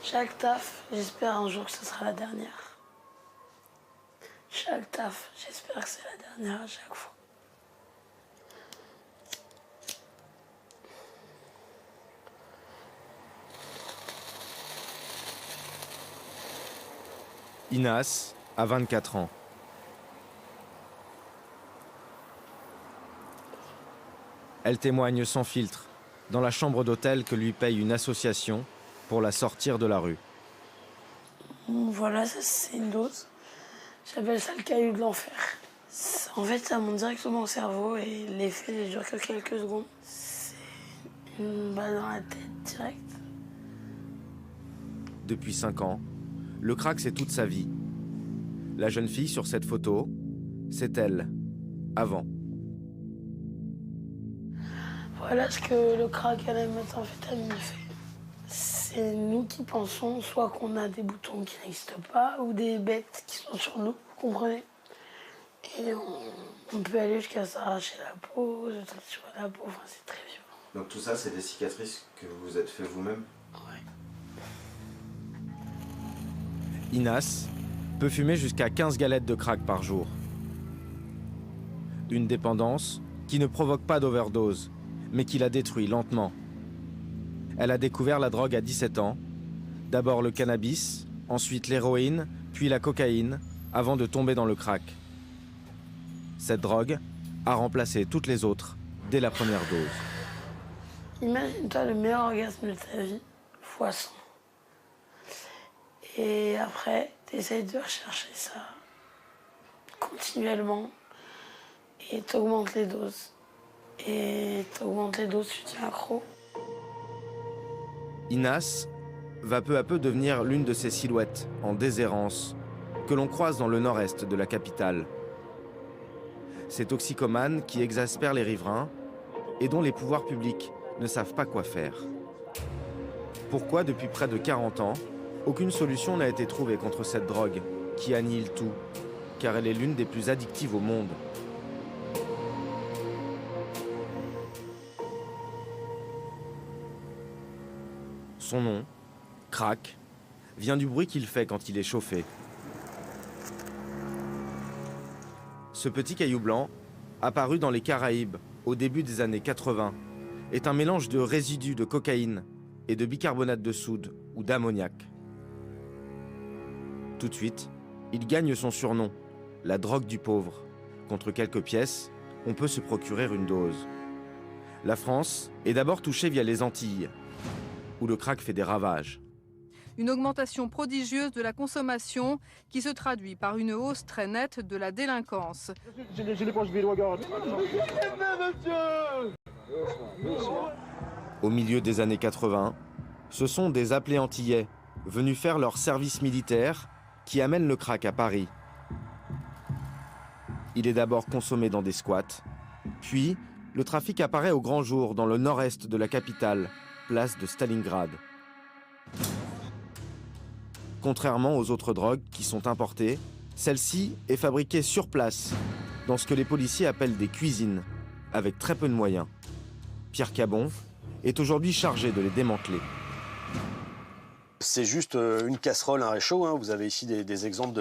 Chaque taf, j'espère un jour que ce sera la dernière. Chaque taf, j'espère que c'est la dernière à chaque fois. Inas a 24 ans. Elle témoigne sans filtre dans la chambre d'hôtel que lui paye une association pour la sortir de la rue. Voilà, ça c'est une dose. J'appelle ça le caillou de l'enfer. En fait, ça monte directement au cerveau et l'effet ne dure que quelques secondes. C'est une balle dans la tête direct. Depuis 5 ans, le crack c'est toute sa vie. La jeune fille sur cette photo, c'est elle, avant. Voilà ce que le crack à la méthamphétamine fait. C'est nous qui pensons soit qu'on a des boutons qui n'existent pas ou des bêtes qui sont sur nous, vous comprenez? Et on peut aller jusqu'à s'arracher la peau, se triturer la peau, enfin c'est très violent. Donc tout ça, c'est des cicatrices que vous vous êtes fait vous-même? Ouais. Inas peut fumer jusqu'à 15 galettes de crack par jour. Une dépendance qui ne provoque pas d'overdose, mais qui la détruit lentement. Elle a découvert la drogue à 17 ans, d'abord le cannabis, ensuite l'héroïne, puis la cocaïne, avant de tomber dans le crack. Cette drogue a remplacé toutes les autres dès la première dose. Imagine-toi le meilleur orgasme de ta vie, fois 100. Et après, tu essayes de rechercher ça continuellement et tu augmentes les doses. Et tu augmentes les doses, tu tiens accro. Inas va peu à peu devenir l'une de ces silhouettes en déshérence que l'on croise dans le nord-est de la capitale. Ces toxicomanes qui exaspèrent les riverains et dont les pouvoirs publics ne savent pas quoi faire. Pourquoi, depuis près de 40 ans, aucune solution n'a été trouvée contre cette drogue qui annihile tout, car elle est l'une des plus addictives au monde. Son nom, crack, vient du bruit qu'il fait quand il est chauffé. Ce petit caillou blanc, apparu dans les Caraïbes au début des années 80, est un mélange de résidus de cocaïne et de bicarbonate de soude ou d'ammoniac. Tout de suite, il gagne son surnom, la drogue du pauvre. Contre quelques pièces, on peut se procurer une dose. La France est d'abord touchée via les Antilles, où le crack fait des ravages. Une augmentation prodigieuse de la consommation qui se traduit par une hausse très nette de la délinquance. J'ai les poches vides, regarde. Au milieu des années 80, ce sont des appelés antillais venus faire leur service militaire qui amènent le crack à Paris. Il est d'abord consommé dans des squats, puis le trafic apparaît au grand jour dans le nord-est de la capitale, place de Stalingrad. Contrairement aux autres drogues qui sont importées, celle-ci est fabriquée sur place, dans ce que les policiers appellent des cuisines, avec très peu de moyens. Pierre Cabon est aujourd'hui chargé de les démanteler. C'est juste une casserole, un réchaud. Hein. Vous avez ici des exemples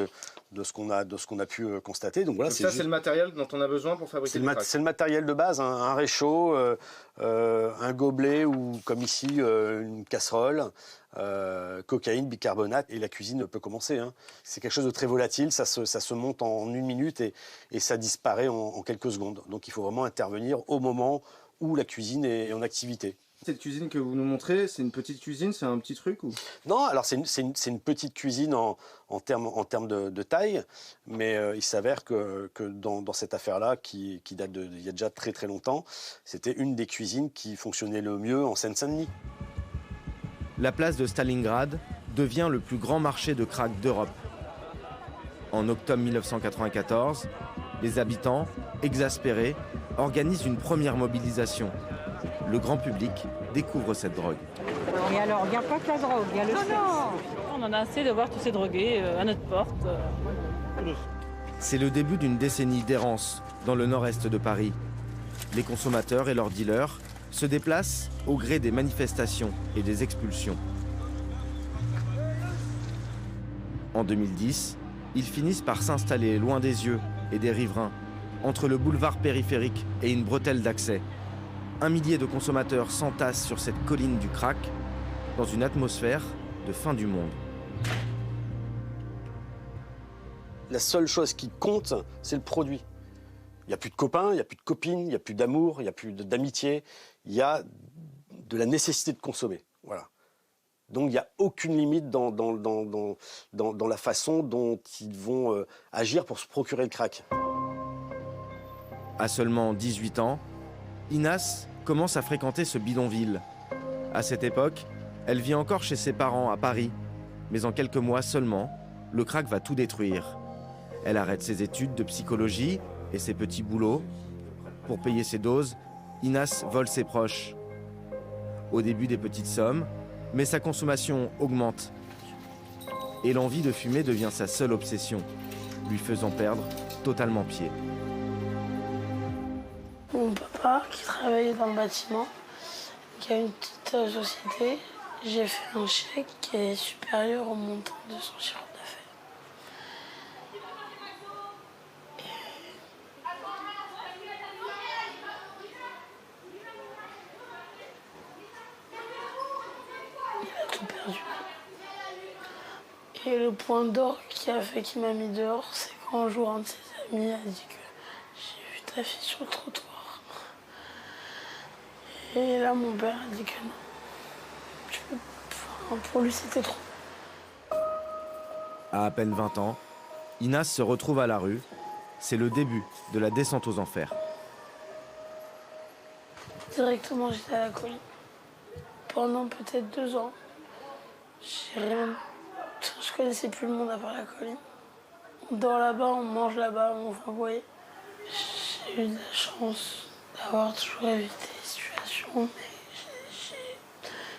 de ce qu'on a pu constater. Donc voilà, ça, c'est le matériel dont on a besoin pour fabriquer le crack. C'est le matériel de base, un réchaud, un gobelet ou comme ici une casserole, cocaïne, bicarbonate et la cuisine peut commencer. Hein. C'est quelque chose de très volatile, ça se monte en 1 minute et ça disparaît en quelques secondes. Donc il faut vraiment intervenir au moment où la cuisine est en activité. Cette cuisine que vous nous montrez, c'est une petite cuisine, c'est un petit truc ou... Non, alors c'est une petite cuisine en termes de taille, mais il s'avère que dans cette affaire-là, qui date d'il y a déjà très très longtemps, c'était une des cuisines qui fonctionnait le mieux en Seine-Saint-Denis. La place de Stalingrad devient le plus grand marché de crack d'Europe. En octobre 1994, les habitants, exaspérés, organisent une première mobilisation. Le grand public découvre cette drogue. Et alors, il n'y a pas que la drogue, il y a le sexe. On en a assez de voir tous ces drogués à notre porte. C'est le début d'une décennie d'errance dans le nord-est de Paris. Les consommateurs et leurs dealers se déplacent au gré des manifestations et des expulsions. En 2010, ils finissent par s'installer loin des yeux et des riverains, entre le boulevard périphérique et une bretelle d'accès. 1 millier de consommateurs s'entassent sur cette colline du crack, dans une atmosphère de fin du monde. La seule chose qui compte, c'est le produit. Il n'y a plus de copains, il n'y a plus de copines, il n'y a plus d'amour, il n'y a plus d'amitié. Il y a de la nécessité de consommer. Voilà. Donc il n'y a aucune limite dans la façon dont ils vont agir pour se procurer le crack. À seulement 18 ans, Inas commence à fréquenter ce bidonville. À cette époque, elle vit encore chez ses parents à Paris. Mais en quelques mois seulement, le crack va tout détruire. Elle arrête ses études de psychologie et ses petits boulots. Pour payer ses doses, Inas vole ses proches. Au début des petites sommes, mais sa consommation augmente. Et l'envie de fumer devient sa seule obsession, lui faisant perdre totalement pied. Mon papa, qui travaillait dans le bâtiment, qui a une petite société, j'ai fait un chèque qui est supérieur au montant de son chiffre d'affaires. Il a tout perdu. Et le point d'or qui a fait qu'il m'a mis dehors, c'est quand un jour un de ses amis a dit que j'ai vu ta fille sur le trottoir. Et là, mon père a dit que non. Pour lui, c'était trop. À peine 20 ans, Inas se retrouve à la rue. C'est le début de la descente aux enfers. Directement, j'étais à la colline. Pendant peut-être 2 ans, je connaissais plus le monde à part la colline. On dort là-bas, on mange là-bas, enfin, vous voyez. J'ai eu de la chance d'avoir toujours évité les situations, mais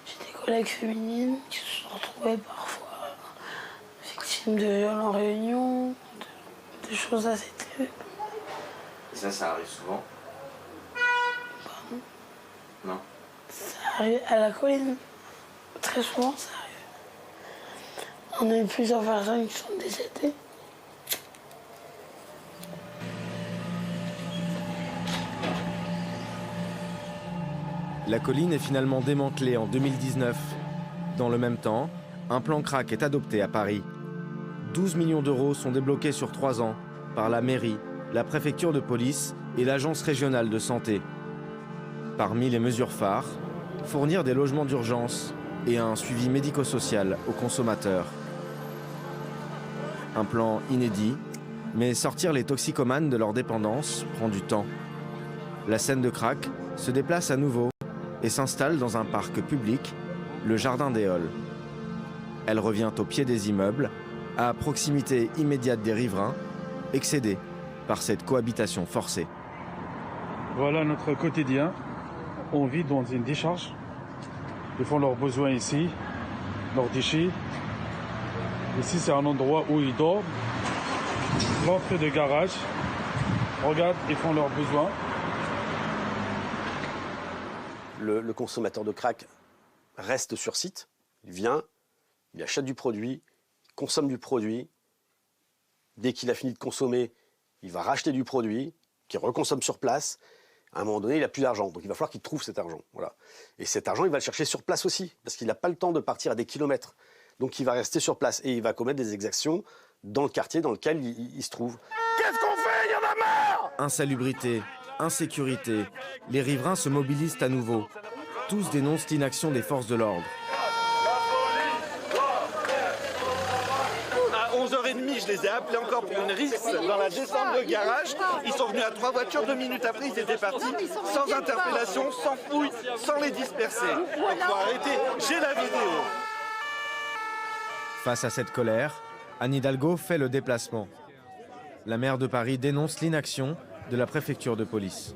j'ai des collègues féminines qui se sont retrouvées parfois victimes de viols en réunion, de choses assez terribles. Et ça arrive souvent? Pardon? Non. Ça arrive à la colline. Très souvent, ça arrive. On a eu plusieurs personnes qui sont décédées. La colline est finalement démantelée en 2019. Dans le même temps, un plan crack est adopté à Paris. 12 millions d'euros sont débloqués sur 3 ans par la mairie, la préfecture de police et l'agence régionale de santé. Parmi les mesures phares, fournir des logements d'urgence et un suivi médico-social aux consommateurs. Un plan inédit, mais sortir les toxicomanes de leur dépendance prend du temps. La scène de crack se déplace à nouveau et s'installe dans un parc public, le Jardin des Halles. Elle revient au pied des immeubles, à proximité immédiate des riverains, excédés par cette cohabitation forcée. Voilà notre quotidien. On vit dans une décharge. Ils font leurs besoins ici, leurs déchets. Ici, c'est un endroit où ils dorment. L'entrée de garage. Regarde, ils font leurs besoins. Le consommateur de crack reste sur site. Il vient, il achète du produit, il consomme du produit. Dès qu'il a fini de consommer, il va racheter du produit, qu'il reconsomme sur place. À un moment donné, il n'a plus d'argent. Donc il va falloir qu'il trouve cet argent. Voilà. Et cet argent, il va le chercher sur place aussi, parce qu'il n'a pas le temps de partir à des kilomètres. Donc il va rester sur place et il va commettre des exactions dans le quartier dans lequel il se trouve. Qu'est-ce qu'on fait? Il y en a marre! Insalubrité, insécurité, les riverains se mobilisent à nouveau. Tous dénoncent l'inaction des forces de l'ordre. À 11h30, je les ai appelés encore pour une rixe dans la descente de garage. Ils sont venus à 3 voitures, 2 minutes après, ils étaient partis, sans interpellation, sans fouille, sans les disperser. Donc faut arrêter, j'ai la vidéo. Face à cette colère, Anne Hidalgo fait le déplacement. La maire de Paris dénonce l'inaction de la préfecture de police.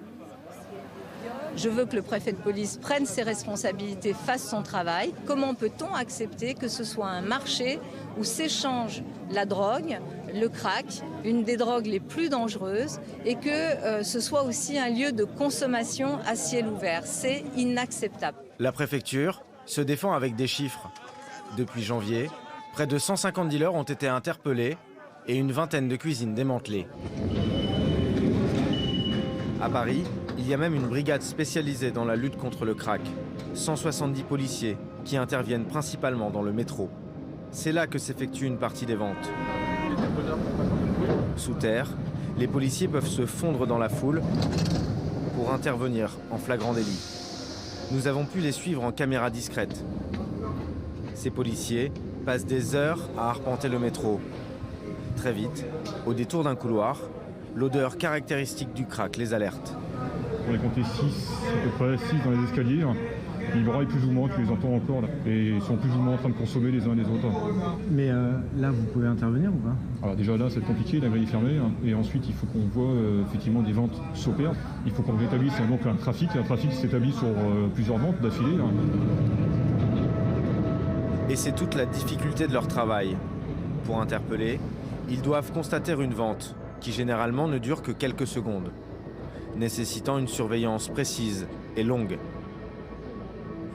Je veux que le préfet de police prenne ses responsabilités, fasse son travail. Comment peut-on accepter que ce soit un marché où s'échange la drogue, le crack, une des drogues les plus dangereuses, et que ce soit aussi un lieu de consommation à ciel ouvert? C'est inacceptable. La préfecture se défend avec des chiffres. Depuis janvier, Près de 150 dealers ont été interpellés et une vingtaine de cuisines démantelées. À Paris, il y a même une brigade spécialisée dans la lutte contre le crack. 170 policiers qui interviennent principalement dans le métro. C'est là que s'effectue une partie des ventes. Sous terre, les policiers peuvent se fondre dans la foule pour intervenir en flagrant délit. Nous avons pu les suivre en caméra discrète. Ces policiers passent des heures à arpenter le métro. Très vite, au détour d'un couloir, l'odeur caractéristique du crack les alerte. On est compté 6, à peu près 6 dans les escaliers. Ils braillent plus ou moins, tu les entends encore là. Et ils sont plus ou moins en train de consommer les uns les autres. Mais là, vous pouvez intervenir ou pas? Alors déjà là, c'est compliqué, la grille est fermée. Et ensuite, il faut qu'on voit effectivement des ventes s'opèrent. Il faut qu'on rétablisse donc un trafic. Un trafic s'établit sur plusieurs ventes d'affilée. Et c'est toute la difficulté de leur travail. Pour interpeller, ils doivent constater une vente, qui généralement ne dure que quelques secondes, nécessitant une surveillance précise et longue.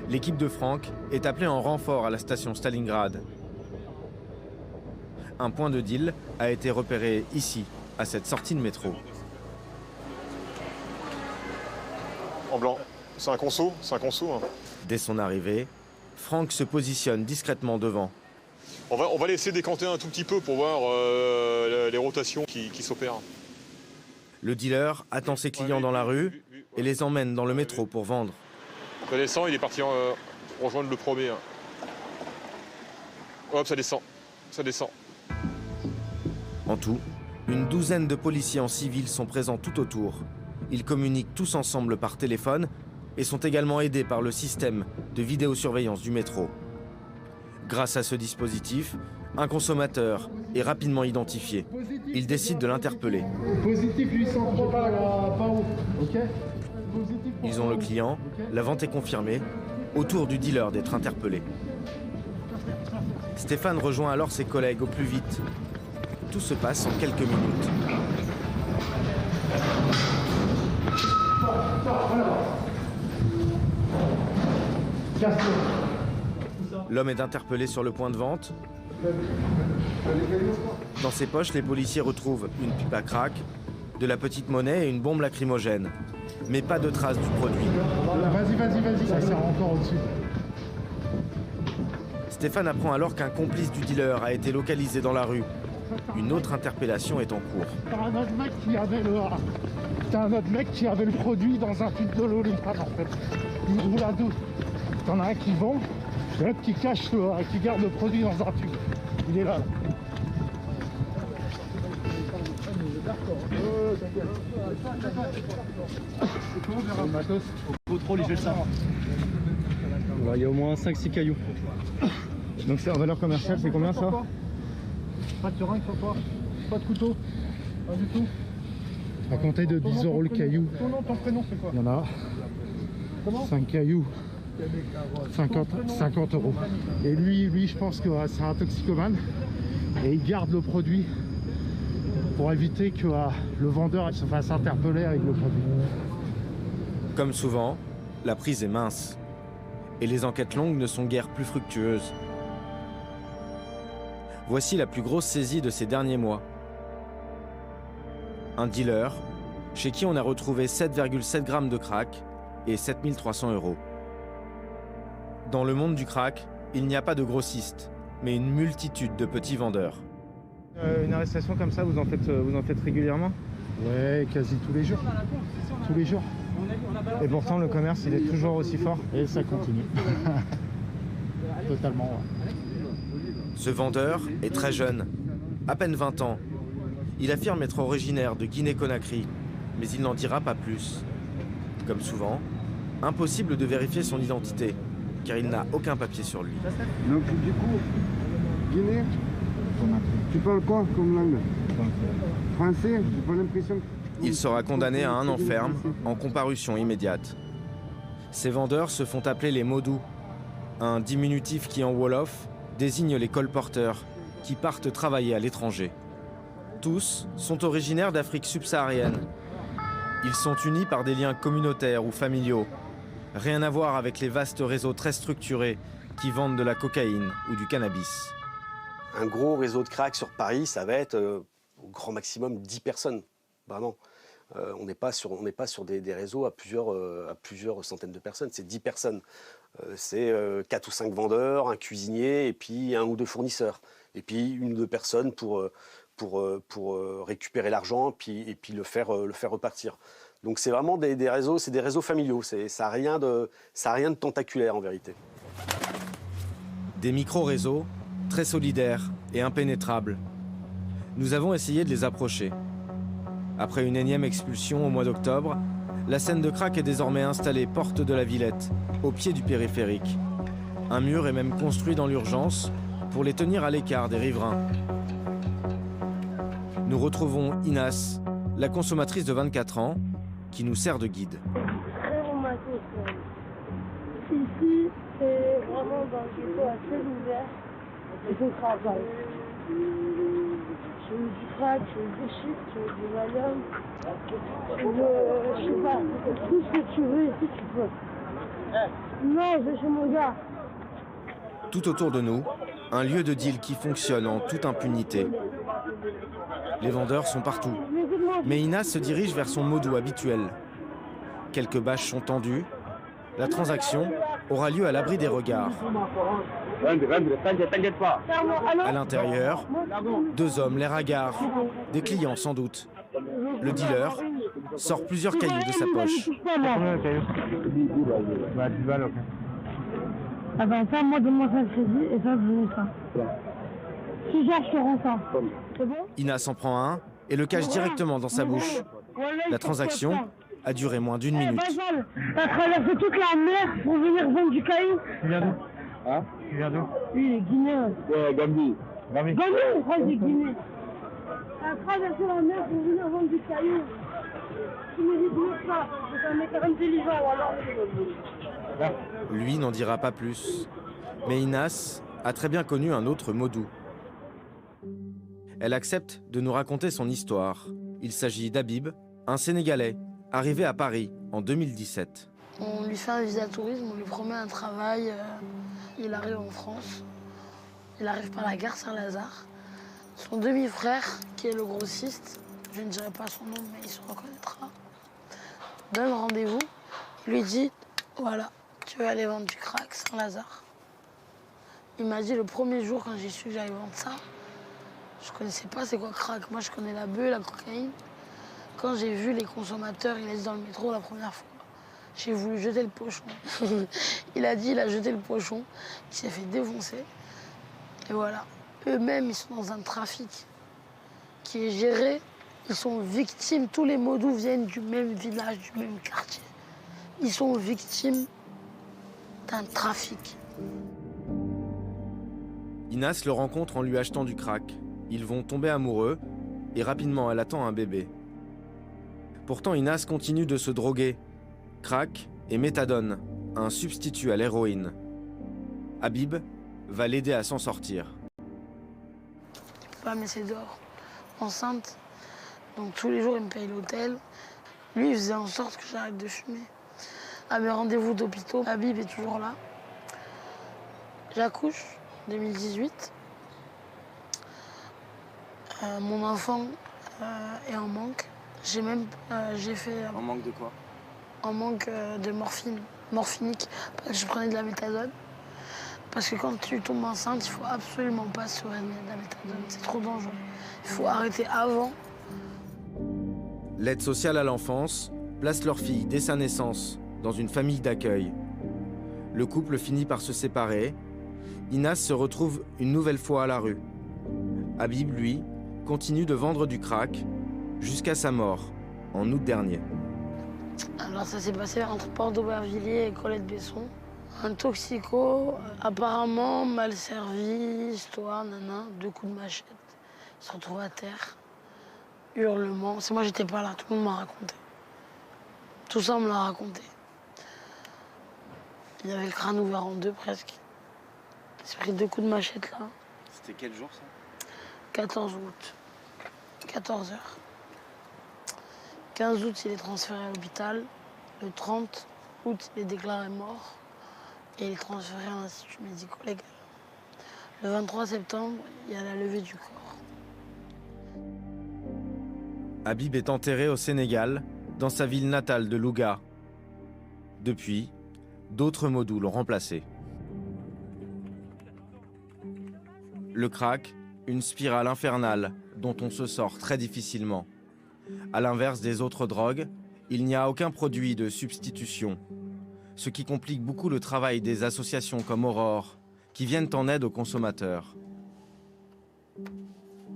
L'équipe de Franck est appelée en renfort à la station Stalingrad. Un point de deal a été repéré ici, à cette sortie de métro. En blanc, c'est un conso, hein. Dès son arrivée, Franck se positionne discrètement devant. On va laisser décanter un tout petit peu pour voir les rotations qui s'opèrent. Le dealer attend ses clients dans la rue et les emmène dans le métro pour vendre. Ça descend, il est parti rejoindre le premier. Hop, ça descend. En tout, une douzaine de policiers en civil sont présents tout autour. Ils communiquent tous ensemble par téléphone et sont également aidés par le système de vidéosurveillance du métro. Grâce à ce dispositif, un consommateur est rapidement identifié. Il décide de l'interpeller. Positif 803 pas haut, ok? Ils ont le client, la vente est confirmée, au tour du dealer d'être interpellé. Stéphane rejoint alors ses collègues au plus vite. Tout se passe en quelques minutes. L'homme est interpellé sur le point de vente. Dans ses poches, les policiers retrouvent une pipe à crack, de la petite monnaie et une bombe lacrymogène. Mais pas de traces du produit. Vas-y, ça sert encore au-dessus. Stéphane apprend alors qu'un complice du dealer a été localisé dans la rue. Une autre interpellation est en cours. T'as un autre mec qui avait le produit dans un tube de l'Olympane en fait. Il roule à dos. T'en as un qui vend, et l'autre qui cache, qui garde le produit dans un tube. Il est là. Contrôle, il fait ça. Il y a au moins 5-6 cailloux. Donc c'est en valeur commerciale, c'est combien ça? Pas de seringue sur toi, pas de couteau, pas du tout. À compter de 10 € le caillou. Ton prénom c'est quoi? Il y en a 5 cailloux, 50 €. Et lui je pense que c'est un toxicomane et il garde le produit pour éviter que le vendeur se fasse interpeller avec le produit. Comme souvent, la prise est mince. Et les enquêtes longues ne sont guère plus fructueuses. Voici la plus grosse saisie de ces derniers mois. Un dealer, chez qui on a retrouvé 7,7 grammes de crack et 7 300 €. Dans le monde du crack, il n'y a pas de grossistes, mais une multitude de petits vendeurs. Une arrestation comme ça, vous en faites régulièrement? Ouais, quasi tous les jours. Tous les jours. Et pourtant, le commerce, il est toujours aussi fort. Et ça continue. Totalement, ouais. Ce vendeur est très jeune, à peine 20 ans. Il affirme être originaire de Guinée-Conakry, mais il n'en dira pas plus. Comme souvent, impossible de vérifier son identité, car il n'a aucun papier sur lui. Donc du coup, Guinée, tu parles quoi comme langue? Français? J'ai pas l'impression que... Il sera condamné à 1 an ferme, en comparution immédiate. Ces vendeurs se font appeler les Modou, un diminutif qui en wolof désigne les colporteurs qui partent travailler à l'étranger. Tous sont originaires d'Afrique subsaharienne. Ils sont unis par des liens communautaires ou familiaux. Rien à voir avec les vastes réseaux très structurés qui vendent de la cocaïne ou du cannabis. Un gros réseau de crack sur Paris, ça va être au grand maximum 10 personnes, vraiment. On n'est pas sur des réseaux à plusieurs centaines de personnes, c'est 10 personnes. C'est 4 ou 5 vendeurs, un cuisinier et puis 1 ou 2 fournisseurs. Et puis 1 ou 2 personnes pour récupérer l'argent et puis le faire repartir. Donc c'est vraiment des réseaux, c'est des réseaux familiaux. Ça n'a rien de tentaculaire en vérité. Des micro-réseaux, très solidaires et impénétrables. Nous avons essayé de les approcher. Après une énième expulsion au mois d'octobre, la scène de crack est désormais installée porte de la Villette, au pied du périphérique. Un mur est même construit dans l'urgence pour les tenir à l'écart des riverains. Nous retrouvons Inas, la consommatrice de 24 ans, qui nous sert de guide. Très romantique. Ici, c'est vraiment dans un ghetto assez ouvert. Et je travaille. Je veux du crack, je veux du shit, je veux du valium. Je sais pas, tout ce que tu veux ici, tu peux. Non, je vais chez mon gars. Tout autour de nous, un lieu de deal qui fonctionne en toute impunité. Les vendeurs sont partout. Mais Inas se dirige vers son modou habituel. Quelques bâches sont tendues. La transaction aura lieu à l'abri des regards. À l'intérieur, 2 hommes, l'air hagard, des clients sans doute. Le dealer sort plusieurs cailloux de sa poche. Ah ben ça, moi, donne-moi ça le crédit et ça, je veux ça. Si j'ai, je te rends ça. C'est bon? Inas en prend un et le cache directement dans sa bouche. La transaction a duré moins d'1 minute. Basal, t'as traversé toute la mer pour venir vendre du caillou. Tu viens d'où? Hein? Tu viens d'où? Oui, il est guinéen. Ouais, Gambie. Gambie, je crois que c'est Guinée. T'as traversé la mer pour venir vendre du caillou. Tu mérites mieux que ça. C'est un mec intelligent, alors. Lui n'en dira pas plus. Mais Inas a très bien connu un autre modou. Elle accepte de nous raconter son histoire. Il s'agit d'Habib, un Sénégalais, arrivé à Paris en 2017. On lui fait un visa tourisme, on lui promet un travail. Il arrive en France. Il arrive par la gare Saint-Lazare. Son demi-frère, qui est le grossiste, je ne dirai pas son nom, mais il se reconnaîtra, donne rendez-vous. Il lui dit, voilà, tu vas aller vendre du crack Saint-Lazare. Il m'a dit le premier jour, quand j'ai su que j'allais vendre ça, je connaissais pas c'est quoi crack. Moi, je connais la bœuf, la cocaïne. Quand j'ai vu les consommateurs, il a dit dans le métro la première fois, j'ai voulu jeter le pochon. Il a dit, il a jeté le pochon, il s'est fait défoncer. Et voilà. Eux-mêmes, ils sont dans un trafic qui est géré. Ils sont victimes. Tous les modous viennent du même village, du même quartier. Ils sont victimes d'un trafic. Inas le rencontre en lui achetant du crack. Ils vont tomber amoureux et rapidement elle attend un bébé. Pourtant Inas continue de se droguer. Crack et méthadone, un substitut à l'héroïne. Habib va l'aider à s'en sortir. Je peux pas me laisser dehors, enceinte. Donc tous les jours il me paye l'hôtel. Lui il faisait en sorte que j'arrête de fumer. À mes rendez-vous d'hôpitaux, Habib est toujours là. J'accouche, 2018. Mon enfant est en manque. J'ai fait... En manque de quoi? En manque de morphine, morphinique, parce que je prenais de la méthadone. Parce que quand tu tombes enceinte, il faut absolument pas se soigner de la méthadone, c'est trop dangereux. Il faut arrêter avant. L'aide sociale à l'enfance place leur fille dès sa naissance dans une famille d'accueil. Le couple finit par se séparer. Inas se retrouve une nouvelle fois à la rue. Habib, lui, continue de vendre du crack jusqu'à sa mort, en août dernier. Alors ça s'est passé entre Porte d'Aubervilliers et Colette-Besson. Un toxico, apparemment mal servi, histoire, nana, 2 coups de machette. Il se retrouve à terre, hurlements. C'est moi, j'étais pas là, tout le monde m'a raconté. Tout ça, on me l'a raconté. Il avait le crâne ouvert en 2 presque. Il s'est pris 2 coups de machette là. C'était quel jour ça? 14 août, 14h. 15 août, il est transféré à l'hôpital. Le 30 août, il est déclaré mort. Et il est transféré à l'Institut médico-légal. Le 23 septembre, il y a la levée du corps. Habib est enterré au Sénégal, dans sa ville natale de Louga. Depuis, d'autres mots l'ont remplacé. Le crack, une spirale infernale dont on se sort très difficilement. À l'inverse des autres drogues, il n'y a aucun produit de substitution, ce qui complique beaucoup le travail des associations comme Aurore, qui viennent en aide aux consommateurs.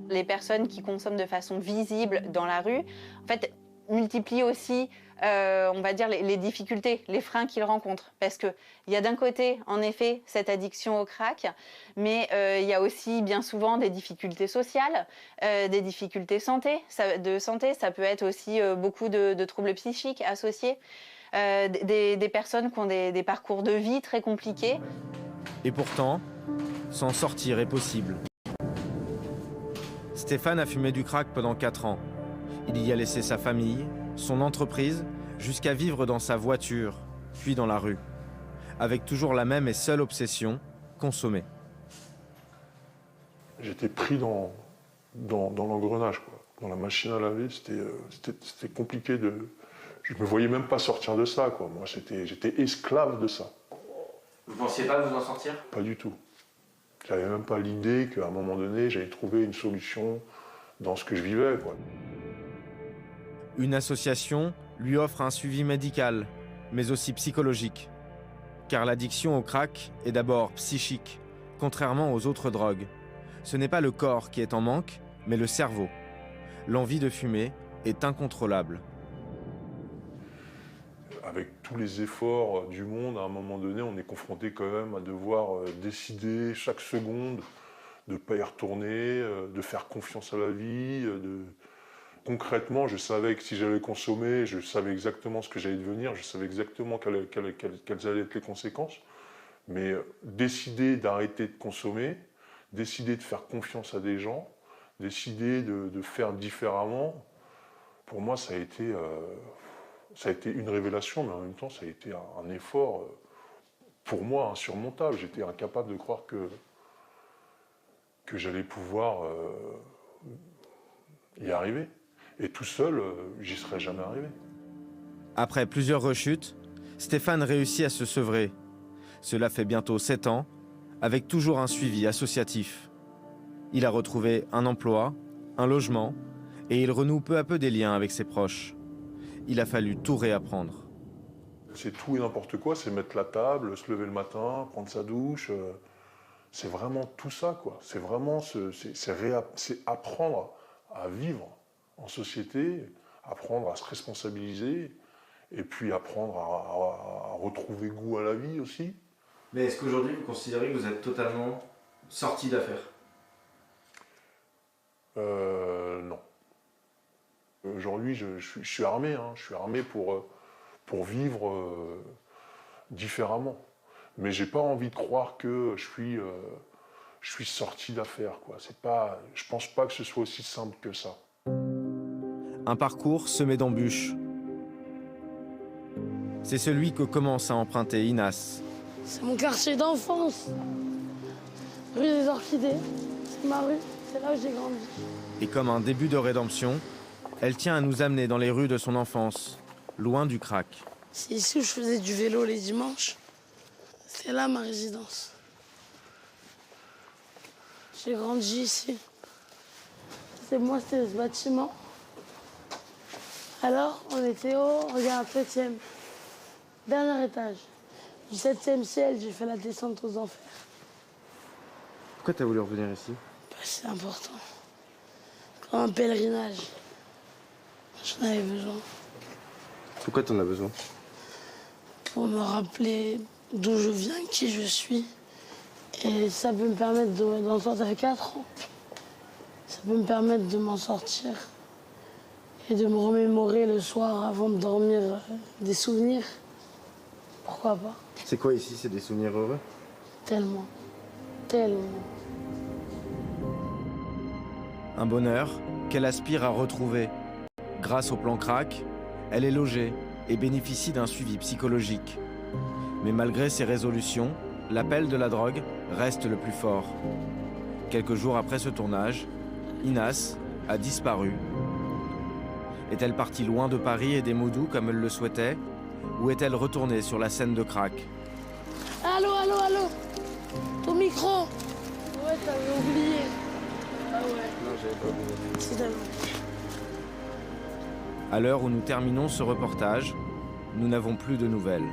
Les personnes qui consomment de façon visible dans la rue, en fait, multiplient aussi, on va dire, les difficultés, les freins qu'ils rencontrent. Parce qu'il y a d'un côté, en effet, cette addiction au crack, mais il y a aussi bien souvent des difficultés sociales, des difficultés de santé. Ça peut être aussi beaucoup de troubles psychiques associés, des personnes qui ont des parcours de vie très compliqués. Et pourtant, s'en sortir est possible. Stéphane a fumé du crack pendant 4 ans. Il y a laissé sa famille, son entreprise, jusqu'à vivre dans sa voiture, puis dans la rue, avec toujours la même et seule obsession, consommer. J'étais pris dans l'engrenage, quoi. Dans la machine à laver, c'était compliqué de... Je me voyais même pas sortir de ça, quoi. Moi, j'étais esclave de ça. Vous pensiez pas vous en sortir? Pas du tout. J'avais même pas l'idée qu'à un moment donné, j'allais trouver une solution dans ce que je vivais, quoi. Une association lui offre un suivi médical, mais aussi psychologique. Car l'addiction au crack est d'abord psychique, contrairement aux autres drogues. Ce n'est pas le corps qui est en manque, mais le cerveau. L'envie de fumer est incontrôlable. Avec tous les efforts du monde, à un moment donné, on est confronté quand même à devoir décider chaque seconde de ne pas y retourner, de faire confiance à la vie. Concrètement, je savais que si j'allais consommer, je savais exactement ce que j'allais devenir, je savais exactement quelles allaient être les conséquences. Mais décider d'arrêter de consommer, décider de faire confiance à des gens, décider de faire différemment, pour moi, ça a été une révélation, mais en même temps, ça a été un effort, pour moi, insurmontable. J'étais incapable de croire que j'allais pouvoir y arriver. Et tout seul, j'y serais jamais arrivé. Après plusieurs rechutes, Stéphane réussit à se sevrer. Cela fait bientôt 7 ans, avec toujours un suivi associatif. Il a retrouvé un emploi, un logement, et il renoue peu à peu des liens avec ses proches. Il a fallu tout réapprendre. C'est tout et n'importe quoi, c'est mettre la table, se lever le matin, prendre sa douche. C'est vraiment tout ça, quoi. C'est vraiment c'est apprendre à vivre en société, apprendre à se responsabiliser, et puis apprendre à retrouver goût à la vie aussi. Mais est-ce qu'aujourd'hui vous considérez que vous êtes totalement sorti d'affaires? Non. Aujourd'hui, je suis armé, hein. Je suis armé pour vivre différemment. Mais j'ai pas envie de croire que je suis sorti d'affaires, quoi. Je pense pas que ce soit aussi simple que ça. Un parcours semé d'embûches. C'est celui que commence à emprunter Inas. C'est mon quartier d'enfance. Rue des Orchidées. C'est ma rue, c'est là où j'ai grandi. Et comme un début de rédemption, elle tient à nous amener dans les rues de son enfance, loin du crack. C'est ici où je faisais du vélo les dimanches. C'est là ma résidence. J'ai grandi ici. C'est moi, c'était ce bâtiment. Alors, on était au, regarde, 7e. Dernier étage. Du 7e ciel, j'ai fait la descente aux enfers. Pourquoi t'as voulu revenir ici? C'est important. Comme un pèlerinage. J'en avais besoin. Pourquoi t'en as besoin? Pour me rappeler d'où je viens, qui je suis. Et ça peut me permettre d'en sortir. Ça fait 4 ans. Ça peut me permettre de m'en sortir. Et de me remémorer le soir avant de dormir des souvenirs. Pourquoi pas? C'est quoi ici? C'est des souvenirs heureux? Tellement. Tellement. Un bonheur qu'elle aspire à retrouver. Grâce au plan crack, elle est logée et bénéficie d'un suivi psychologique. Mais malgré ses résolutions, l'appel de la drogue reste le plus fort. Quelques jours après ce tournage, Inas a disparu. Est-elle partie loin de Paris et des Moudou comme elle le souhaitait, ou est-elle retournée sur la scène de crack? Allô, allô, allô. Ton micro. Ouais, t'avais oublié. Ah ouais. Non, j'avais pas oublié. Si t'avais. À l'heure où nous terminons ce reportage, nous n'avons plus de nouvelles.